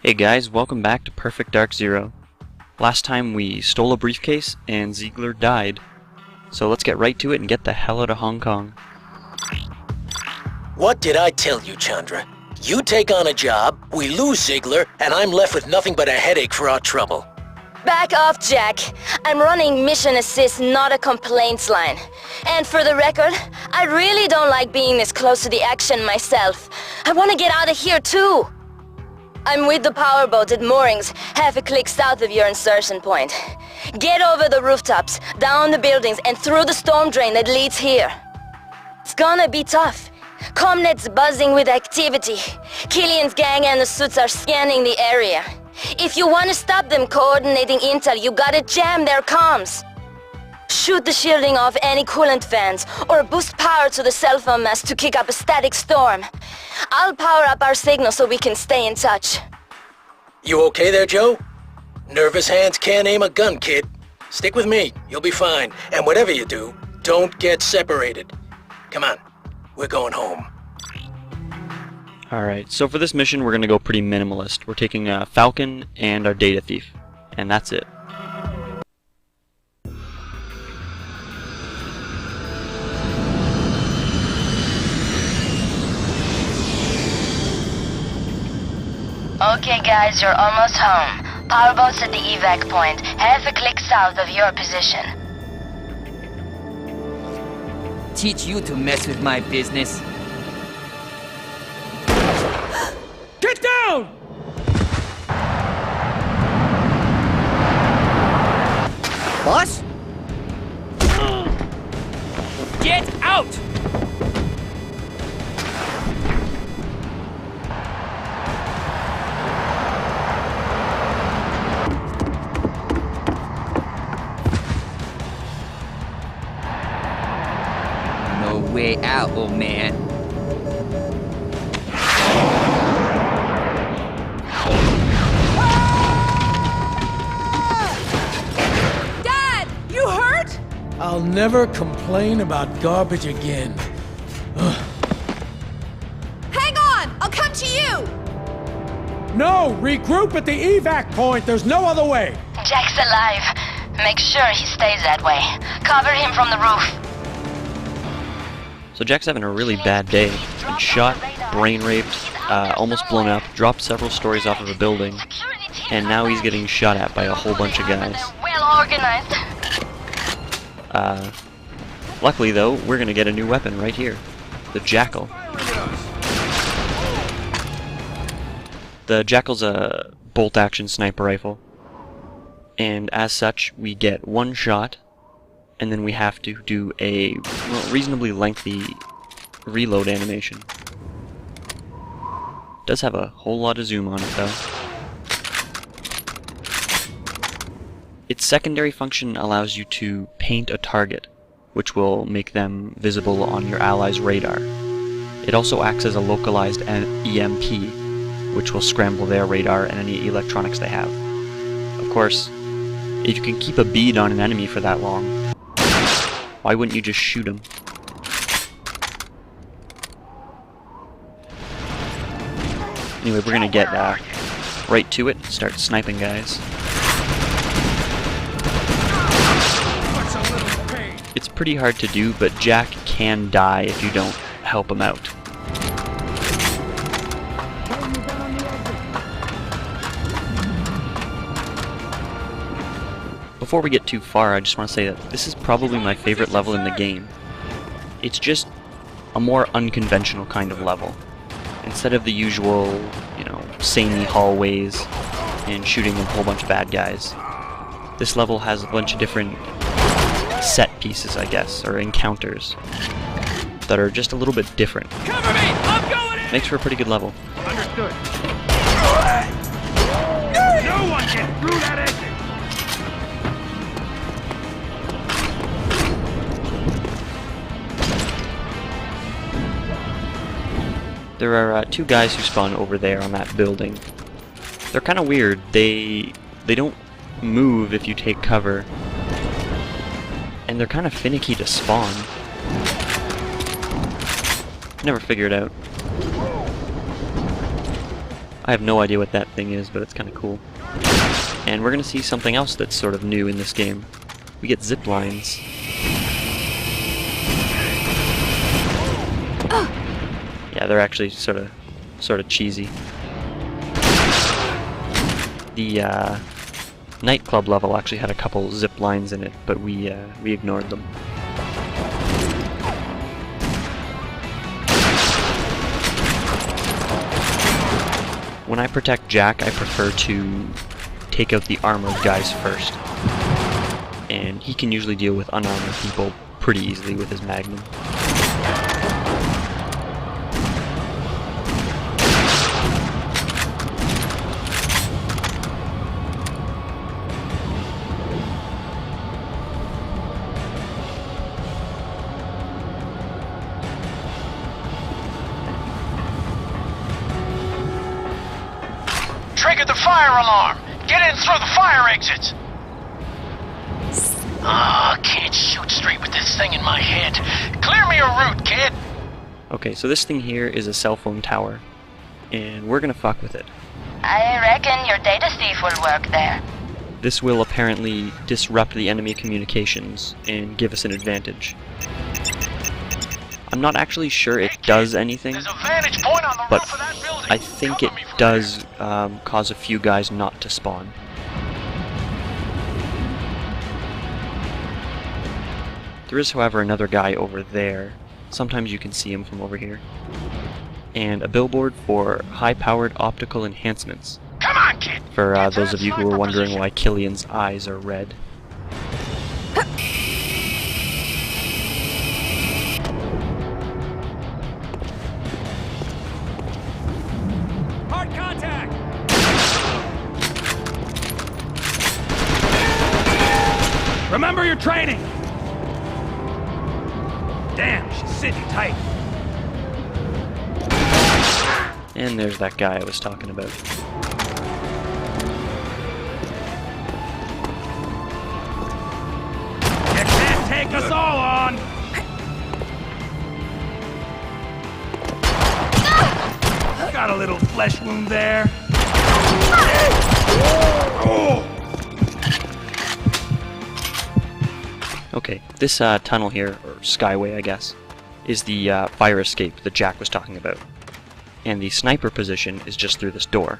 Hey guys, welcome back to Perfect Dark Zero. Last time we stole a briefcase and Ziegler died. So let's get right to it and get the hell out of Hong Kong. What did I tell you, Chandra? You take on a job, we lose Ziegler, and I'm left with nothing but a headache for our trouble. Back off, Jack. I'm running mission assist, not a complaints line. And for the record, I really don't like being this close to the action myself. I want to get out of here too. I'm with the powerboat at moorings, half a click south of your insertion point. Get over the rooftops, down the buildings, and through the storm drain that leads here. It's gonna be tough. Comnet's buzzing with activity. Killian's gang and the suits are scanning the area. If you want to stop them coordinating intel, you gotta jam their comms. Shoot the shielding off any coolant fans, or boost power to the cell phone mast to kick up a static storm. I'll power up our signal so we can stay in touch. You okay there, Joe? Nervous hands can't aim a gun, kid. Stick with me, you'll be fine. And whatever you do, don't get separated. Come on, we're going home. Alright, so for this mission we're gonna go pretty minimalist. We're taking a Falcon and our data thief. And that's it. Okay guys, you're almost home. Powerboat's at the evac point, half a click south of your position. Teach you to mess with my business. Get down! Boss? Get out! No way out, old man. I'll never complain about garbage again. Ugh. Hang on! I'll come to you! No! Regroup at the evac point! There's no other way! Jack's alive. Make sure he stays that way. Cover him from the roof. So Jack's having a really bad day. Been shot, brain raped, almost blown up, dropped several stories off of a building, and now he's getting shot at by a whole bunch of guys. Well organized. Luckily though, we're gonna get a new weapon right here. The Jackal. The Jackal's a bolt-action sniper rifle. And as such, we get one shot, and then we have to do a reasonably lengthy reload animation. Does have a whole lot of zoom on it though. Its secondary function allows you to paint a target, which will make them visible on your allies' radar. It also acts as a localized EMP, which will scramble their radar and any electronics they have. Of course, if you can keep a bead on an enemy for that long, why wouldn't you just shoot him? Anyway, we're gonna get right to it and start sniping guys. It's pretty hard to do, but Jack can die if you don't help him out. Before we get too far, I just want to say that this is probably my favorite level in the game. It's just a more unconventional kind of level. Instead of the usual, you know, samey hallways and shooting a whole bunch of bad guys, this level has a bunch of different set pieces, I guess, or encounters that are just a little bit different. Cover me! I'm going in! Makes for a pretty good level. Understood. No one gets through that exit! There are two guys who spawn over there on that building. They're kind of weird. They don't move if you take cover. And they're kind of finicky to spawn. Never figured out. I have no idea what that thing is, but it's kind of cool. And we're going to see something else that's sort of new in this game. We get zip lines. Yeah, they're actually sort of cheesy. The nightclub level actually had a couple zip lines in it, but we ignored them. When I protect Jack, I prefer to take out the armored guys first. And he can usually deal with unarmored people pretty easily with his Magnum. Trigger the fire alarm! Get in through the fire exits! Ah, can't shoot straight with this thing in my head. Clear me a route, kid! Okay, so this thing here is a cell phone tower, and we're gonna fuck with it. I reckon your data thief will work there. This will apparently disrupt the enemy communications and give us an advantage. I'm not actually sure it does anything, There's a vantage point on the but roof of that building. I think it Cover me from does cause a few guys not to spawn. There is, however, another guy over there. Sometimes you can see him from over here. And a billboard for high-powered optical enhancements. there. Come on, kid! For Get to those that of you who sniper are wondering position. why Killian's eyes are red. Hard contact! Remember your training! Damn, she's sitting tight. And there's that guy I was talking about. You can't take us all on! Got a little flesh wound there. Okay, this tunnel here, or skyway I guess, is the fire escape that Jack was talking about. And the sniper position is just through this door.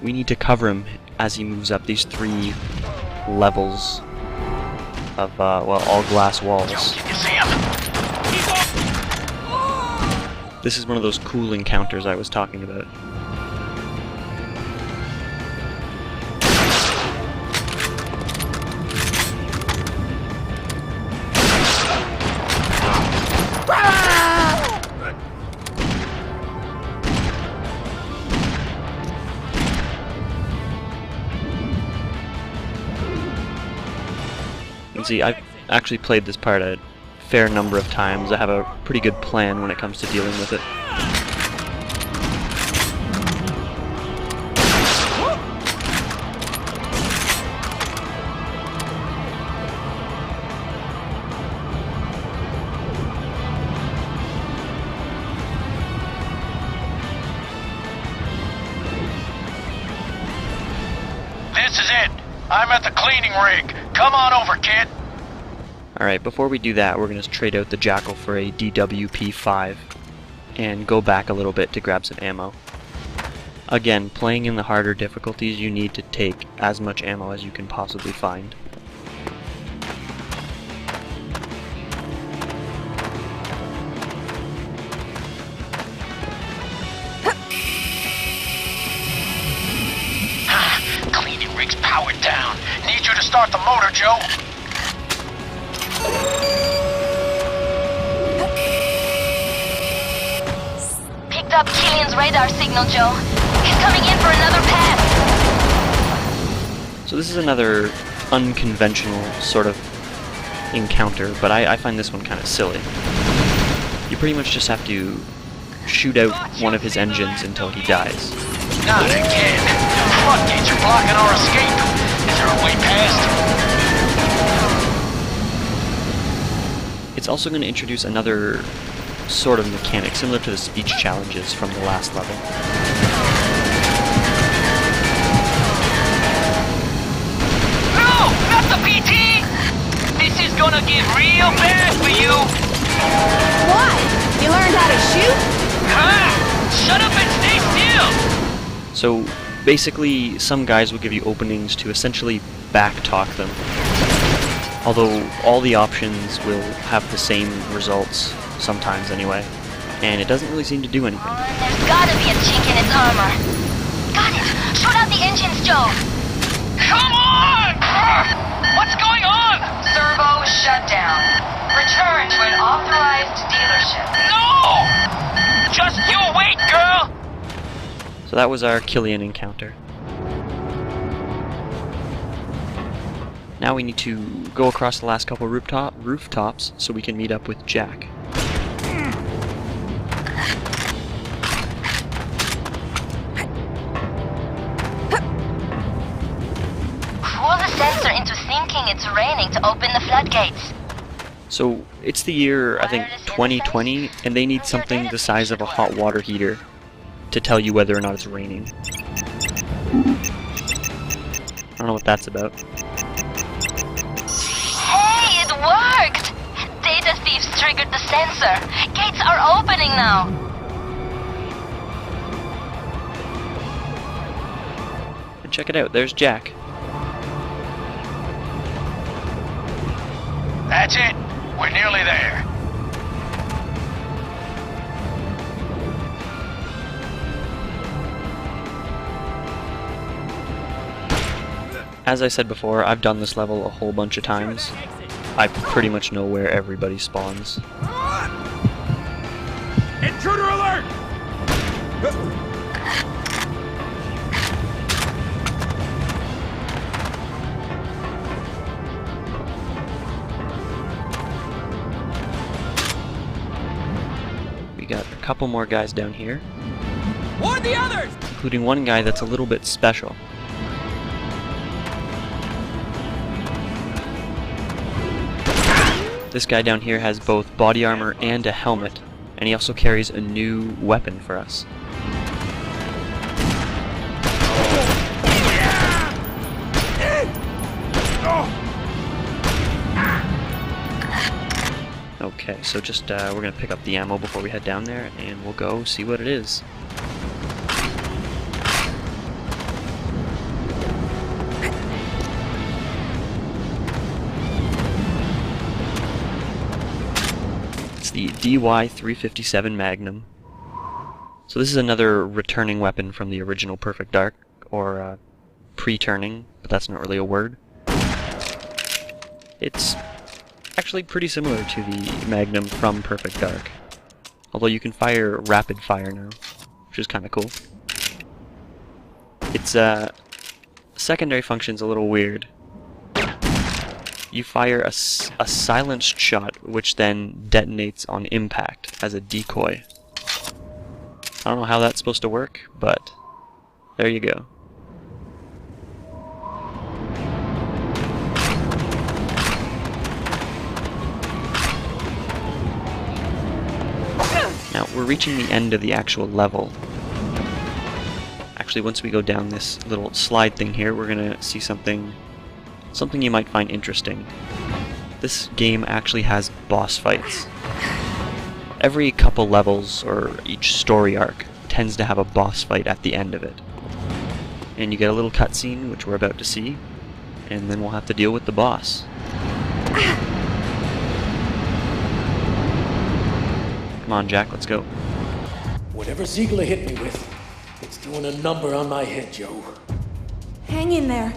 We need to cover him as he moves up these 3 levels of, well, all glass walls. Yo, can you see him? This is one of those cool encounters I was talking about. You can see, I've actually played this part a fair number of times. I have a pretty good plan when it comes to dealing with it. This is it. I'm at the cleaning rig. Come on over, kid. Alright, before we do that, we're going to trade out the Jackal for a DWP-5 and go back a little bit to grab some ammo. Again, playing in the harder difficulties, you need to take as much ammo as you can possibly find. Cleaning rig's powered down. Need you to start the motor, Joe. Picked up Killian's radar signal, Joe. He's coming in for another pass. So this is another unconventional sort of encounter, but I find this one kind of silly. You pretty much just have to shoot out one of his engines until he dies. Not again. Floodgates are blocking our escape. Is there a way past? It's also going to introduce another sort of mechanic, similar to the speech challenges from the last level. No! Not the PT! This is gonna get real bad for you! Why? You learned how to shoot? Huh? Shut up and stay still! So basically, some guys will give you openings to essentially backtalk them. Although all the options will have the same results, sometimes anyway, and it doesn't really seem to do anything. There's gotta be a chink in its armor. Got it! Shoot out the engines, Joe! Come on! What's going on? Servo shutdown. Return to an authorized dealership. No! Just you wait, girl! So that was our Killian encounter. Now we need to go across the last couple rooftops so we can meet up with Jack. Pull the sensor into thinking it's raining to open the floodgates. So it's the year, I think, 2020, and they need something the size of a hot water heater to tell you whether or not it's raining. I don't know what that's about. Hey, it worked! Data thieves triggered the sensor. Gates are opening now. And check it out, there's Jack. That's it. We're nearly there. As I said before, I've done this level a whole bunch of times. I pretty much know where everybody spawns. Intruder alert! We got a couple more guys down here, Warn the others! including one guy that's a little bit special. This guy down here has both body armor and a helmet, and he also carries a new weapon for us. Okay, so just we're gonna pick up the ammo before we head down there, and we'll go see what it is. The DY-357 Magnum. So this is another returning weapon from the original Perfect Dark, or pre-turning, but that's not really a word. It's actually pretty similar to the Magnum from Perfect Dark, although you can fire rapid fire now, which is kind of cool. Its secondary function's a little weird. You fire a silenced shot, which then detonates on impact as a decoy. I don't know how that's supposed to work, but there you go. Now, we're reaching the end of the actual level. Actually, once we go down this little slide thing here, we're gonna see something you might find interesting. This game actually has boss fights. Every couple levels, or each story arc, tends to have a boss fight at the end of it. And you get a little cutscene, which we're about to see, and then we'll have to deal with the boss. Come on, Jack, let's go. Whatever Ziegler hit me with, it's doing a number on my head, Joe. Hang in there.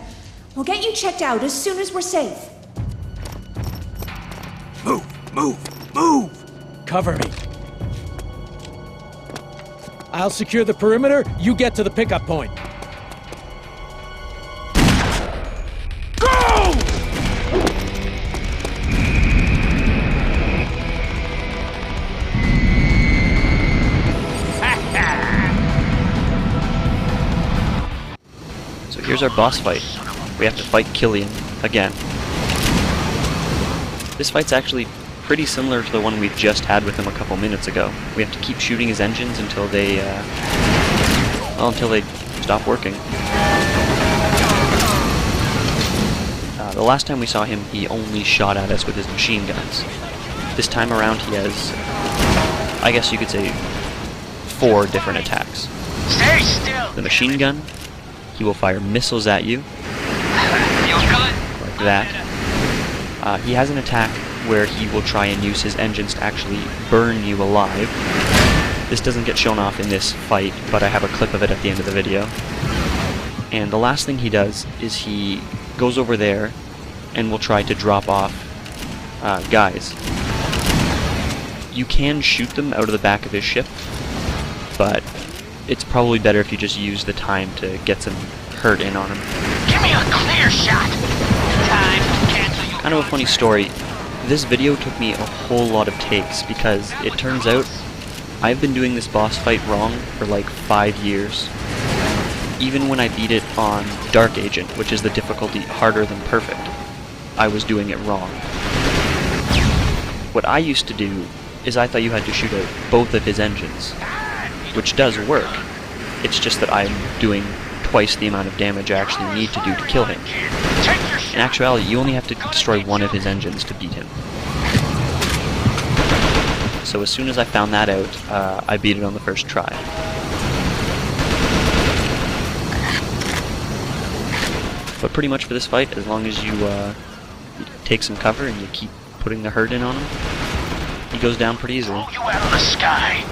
We'll get you checked out as soon as we're safe. Move! Cover me. I'll secure the perimeter, you get to the pickup point. Go! So here's our boss fight. We have to fight Killian again. This fight's actually pretty similar to the one we just had with him a couple minutes ago. We have to keep shooting his engines until they, until they stop working. The last time we saw him, he only shot at us with his machine guns. This time around, he has, I guess you could say, 4 different attacks. Stay still. The machine gun, he will fire missiles at you, Feel good? like that. He has an attack where he will try and use his engines to actually burn you alive. This doesn't get shown off in this fight, but I have a clip of it at the end of the video. And the last thing he does is he goes over there and will try to drop off guys. You can shoot them out of the back of his ship, but it's probably better if you just use the time to get some hurt in on him. Give me a clear shot. Time to cancel you. Kind of a funny story. This video took me a whole lot of takes because it turns out I've been doing this boss fight wrong for like 5 years. Even when I beat it on Dark Agent, which is the difficulty harder than Perfect, I was doing it wrong. What I used to do is I thought you had to shoot out both of his engines, which does work. It's just that I'm doing twice the amount of damage I actually need to do to kill him. In actuality, you only have to destroy one of his engines to beat him. So as soon as I found that out, I beat it on the first try. But pretty much for this fight, as long as you take some cover and you keep putting the hurt in on him, he goes down pretty easily. You out of the sky.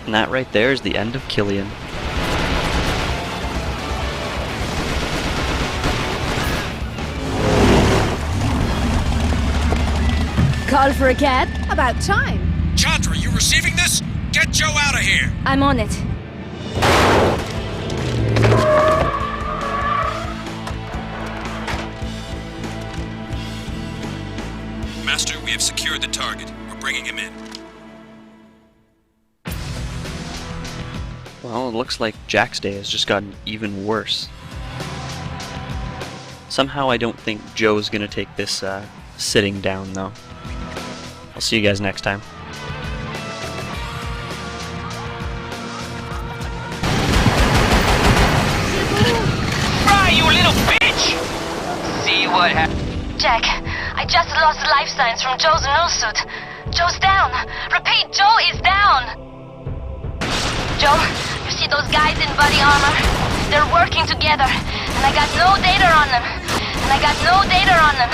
And that right there is the end of Killian. Call for a cab? About time. Chandra, you receiving this? Get Joe out of here! I'm on it. Master, we have secured the target. We're bringing him in. Well, it looks like Jack's day has just gotten even worse. Somehow I don't think Joe's gonna take this sitting down, though. I'll see you guys next time. Fry, you little bitch! See what happened? Jack, I just lost life signs from Joe's null suit. Joe's down. Repeat, Joe is down. Joe, you see those guys in body armor? They're working together, and I got no data on them. No data on them.